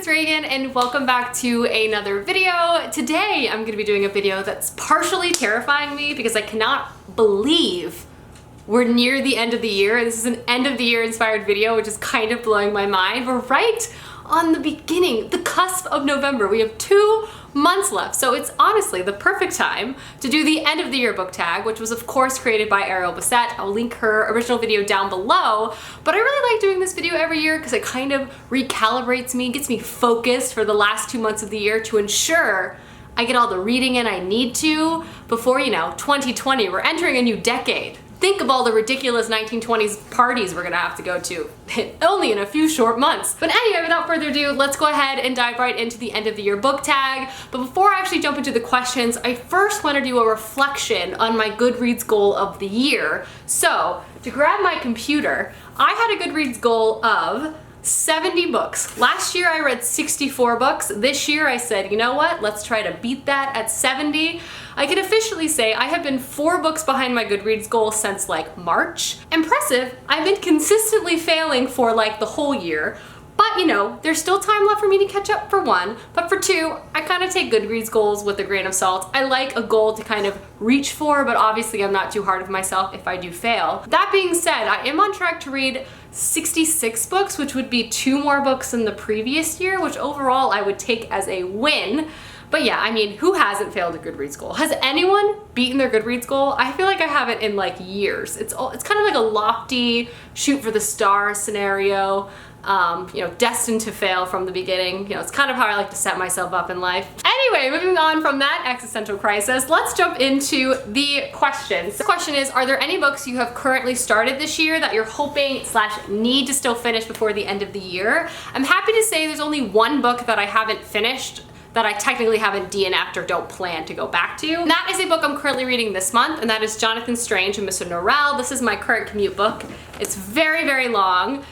it's Reagan and welcome back to another video. Today I'm going to be doing a video that's partially terrifying me because I cannot believe we're near the end of the year. This is an end of the year inspired video, which is kind of blowing my mind. We're right on the beginning, the cusp of November. We have 2 months left, so it's honestly the perfect time to do the end of the year book tag, which was of course created by Ariel Bissett. I'll link her original video down below, but I really like doing this video every year because it kind of recalibrates me, gets me focused for the last 2 months of the year to ensure I get all the reading in I need to before, 2020. We're entering a new decade. Think of all the ridiculous 1920s parties we're gonna have to go to only in a few short months. But anyway, without further ado, let's go ahead and dive right into the end of the year book tag. But before I actually jump into the questions, I first want to do a reflection on my Goodreads goal of the year. So to grab my computer, I had a Goodreads goal of 70 books. Last year I read 64 books. This year I said, you know what, let's try to beat that at 70. I can officially say I have been 4 books behind my Goodreads goal since like March. Impressive. I've been consistently failing for like the whole year. But there's still time left for me to catch up for 1, but for 2, I kind of take Goodreads goals with a grain of salt. I like a goal to kind of reach for, but obviously I'm not too hard on myself if I do fail. That being said, I am on track to read 66 books, which would be 2 more books than the previous year, which overall I would take as a win. But yeah, I mean, who hasn't failed a Goodreads goal? Has anyone beaten their Goodreads goal? I feel like I haven't in like years. It's kind of like a lofty shoot for the stars scenario. Destined to fail from the beginning. It's kind of how I like to set myself up in life. Anyway, moving on from that existential crisis, let's jump into the questions. The question is, are there any books you have currently started this year that you're hoping / need to still finish before the end of the year? I'm happy to say there's only 1 book that I haven't finished that I technically haven't DNF'd or don't plan to go back to. And that is a book I'm currently reading this month, and that is Jonathan Strange and Mr. Norrell. This is my current commute book. It's very, very long.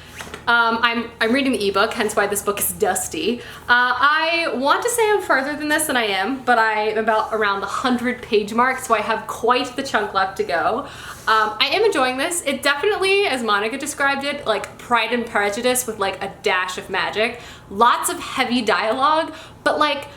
I'm reading the ebook, hence why this book is dusty. I want to say I'm further than this than I am, but I'm about around the 100-page mark, so I have quite the chunk left to go. I am enjoying this. It definitely, as Monica described it, like Pride and Prejudice with like a dash of magic. Lots of heavy dialogue, but like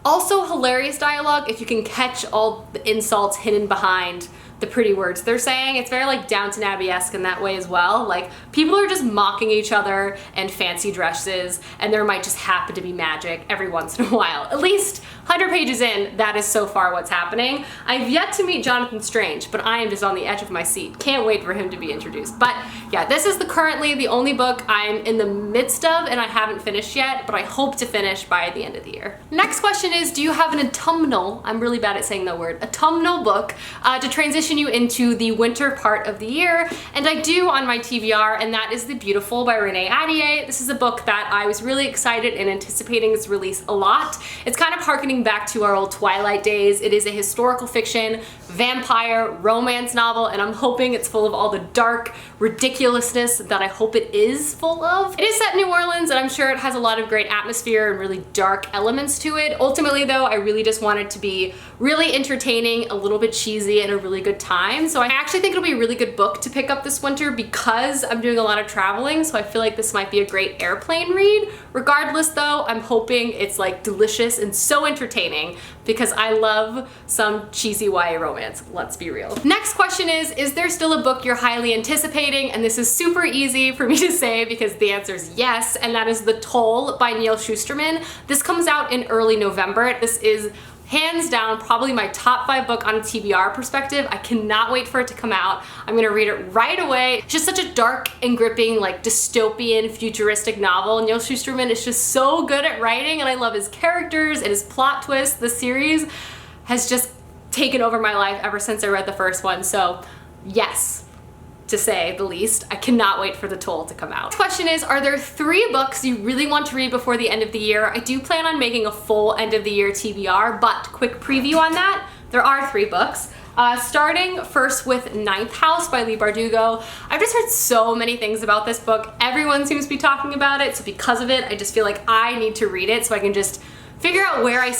also hilarious dialogue if you can catch all the insults hidden behind the pretty words they're saying. It's very like Downton Abbey-esque in that way as well. Like people are just mocking each other and fancy dresses, and there might just happen to be magic every once in a while. At least 100 pages in, that is so far what's happening. I've yet to meet Jonathan Strange, but I am just on the edge of my seat. Can't wait for him to be introduced. But yeah, this is currently the only book I'm in the midst of and I haven't finished yet, but I hope to finish by the end of the year. Next question is, do you have an autumnal, I'm really bad at saying that word, autumnal book to transition you into the winter part of the year? And I do on my TBR, and that is The Beautiful by Renee Ahdieh. This is a book that I was really excited and anticipating its release a lot. It's kind of harkening back to our old Twilight days. It is a historical fiction, vampire, romance novel, and I'm hoping it's full of all the dark ridiculousness that I hope it is full of. It is set in New Orleans, and I'm sure it has a lot of great atmosphere and really dark elements to it. Ultimately though, I really just want it to be really entertaining, a little bit cheesy, and a really good time. So I actually think it'll be a really good book to pick up this winter because I'm doing a lot of traveling, so I feel like this might be a great airplane read. Regardless though, I'm hoping it's like delicious and so entertaining because I love some cheesy YA romance, let's be real. Next question is there still a book you're highly anticipating? And this is super easy for me to say because the answer is yes, and that is The Toll by Neal Shusterman. This comes out in early November. This is hands down probably my top 5 book on a TBR perspective. I cannot wait for it to come out. I'm gonna read it right away. It's just such a dark and gripping, like dystopian, futuristic novel. Neal Shusterman is just so good at writing, and I love his characters and his plot twists. The series has just taken over my life ever since I read the first one, so yes, to say the least. I cannot wait for The Toll to come out. Next question is, are there 3 books you really want to read before the end of the year? I do plan on making a full end of the year TBR, but quick preview on that, there are 3 books. Starting first with Ninth House by Leigh Bardugo. I've just heard so many things about this book. Everyone seems to be talking about it, so because of it, I just feel like I need to read it so I can just figure out where I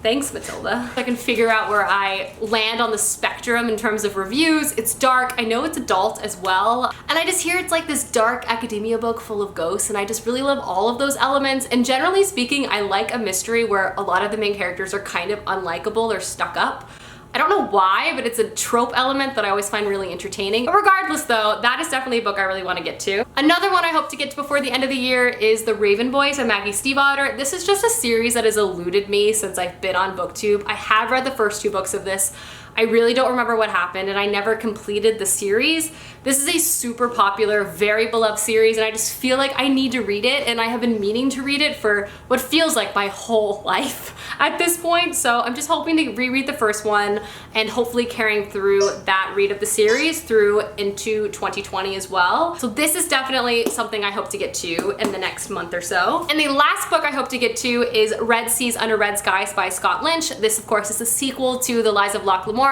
Thanks, Matilda. I can figure out where I land on the spectrum in terms of reviews. It's dark. I know it's adult as well. And I just hear it's like this dark academia book full of ghosts, and I just really love all of those elements. And generally speaking, I like a mystery where a lot of the main characters are kind of unlikable or stuck up. I don't know why, but it's a trope element that I always find really entertaining. But regardless though, that is definitely a book I really want to get to. Another one I hope to get to before the end of the year is The Raven Boys by Maggie Stiefvater. This is just a series that has eluded me since I've been on BookTube. I have read the first 2 books of this. I really don't remember what happened, and I never completed the series. This is a super popular, very beloved series, and I just feel like I need to read it, and I have been meaning to read it for what feels like my whole life at this point. So I'm just hoping to reread the first one and hopefully carrying through that read of the series through into 2020 as well. So this is definitely something I hope to get to in the next month or so. And the last book I hope to get to is Red Seas Under Red Skies by Scott Lynch. This, of course, is a sequel to The Lies of Locke Lamora,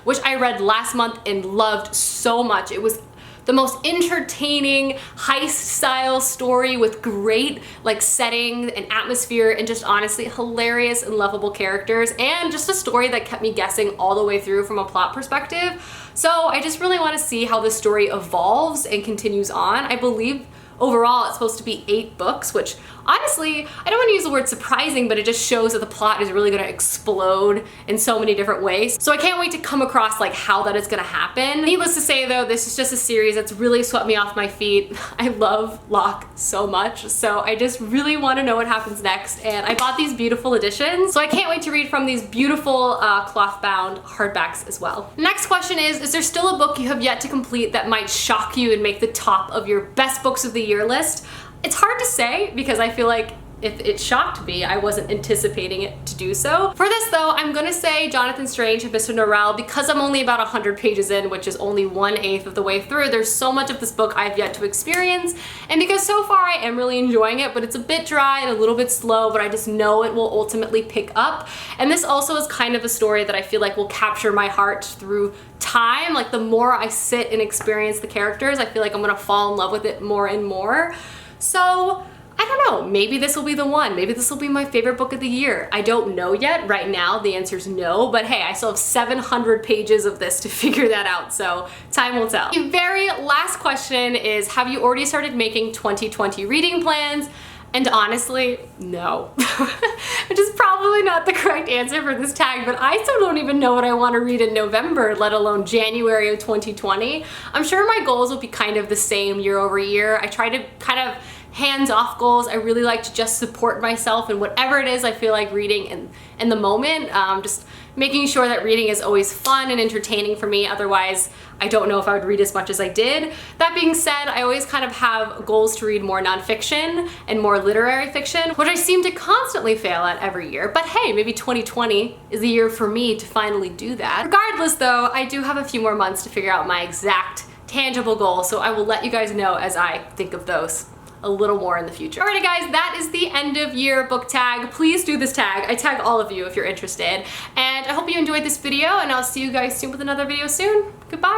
which I read last month and loved so much. It was the most entertaining heist style story with great like setting and atmosphere and just honestly hilarious and lovable characters, and just a story that kept me guessing all the way through from a plot perspective. So I just really want to see how this story evolves and continues on. I believe overall it's supposed to be 8 books, which honestly, I don't want to use the word surprising, but it just shows that the plot is really going to explode in so many different ways. So I can't wait to come across like how that is going to happen. Needless to say though, this is just a series that's really swept me off my feet. I love Locke so much, so I just really want to know what happens next, and I bought these beautiful editions, so I can't wait to read from these beautiful cloth-bound hardbacks as well. Next question is there still a book you have yet to complete that might shock you and make the top of your best books of the year list? It's hard to say because I feel like if it shocked me, I wasn't anticipating it to do so. For this though, I'm gonna say Jonathan Strange and Mr. Norrell, because I'm only about 100 pages in, which is only 1/8 of the way through. There's so much of this book I've yet to experience, and because so far I am really enjoying it, but it's a bit dry and a little bit slow, but I just know it will ultimately pick up. And this also is kind of a story that I feel like will capture my heart through time. Like the more I sit and experience the characters, I feel like I'm gonna fall in love with it more and more. So I don't know, maybe this will be the one. Maybe this will be my favorite book of the year. I don't know yet. Right now, the answer is no, but hey, I still have 700 pages of this to figure that out, so time will tell. The very last question is, have you already started making 2020 reading plans? And honestly, no. Which is probably not the correct answer for this tag, but I still don't even know what I want to read in November, let alone January of 2020. I'm sure my goals will be kind of the same year over year. I try to kind of hands-off goals. I really like to just support myself in whatever it is I feel like reading in the moment. Just making sure that reading is always fun and entertaining for me. Otherwise, I don't know if I would read as much as I did. That being said, I always kind of have goals to read more nonfiction and more literary fiction, which I seem to constantly fail at every year. But hey, maybe 2020 is the year for me to finally do that. Regardless though, I do have a few more months to figure out my exact tangible goal, so I will let you guys know as I think of those a little more in the future. Alrighty guys, that is the end of year book tag. Please do this tag. I tag all of you if you're interested. And I hope you enjoyed this video, and I'll see you guys soon with another video soon. Goodbye.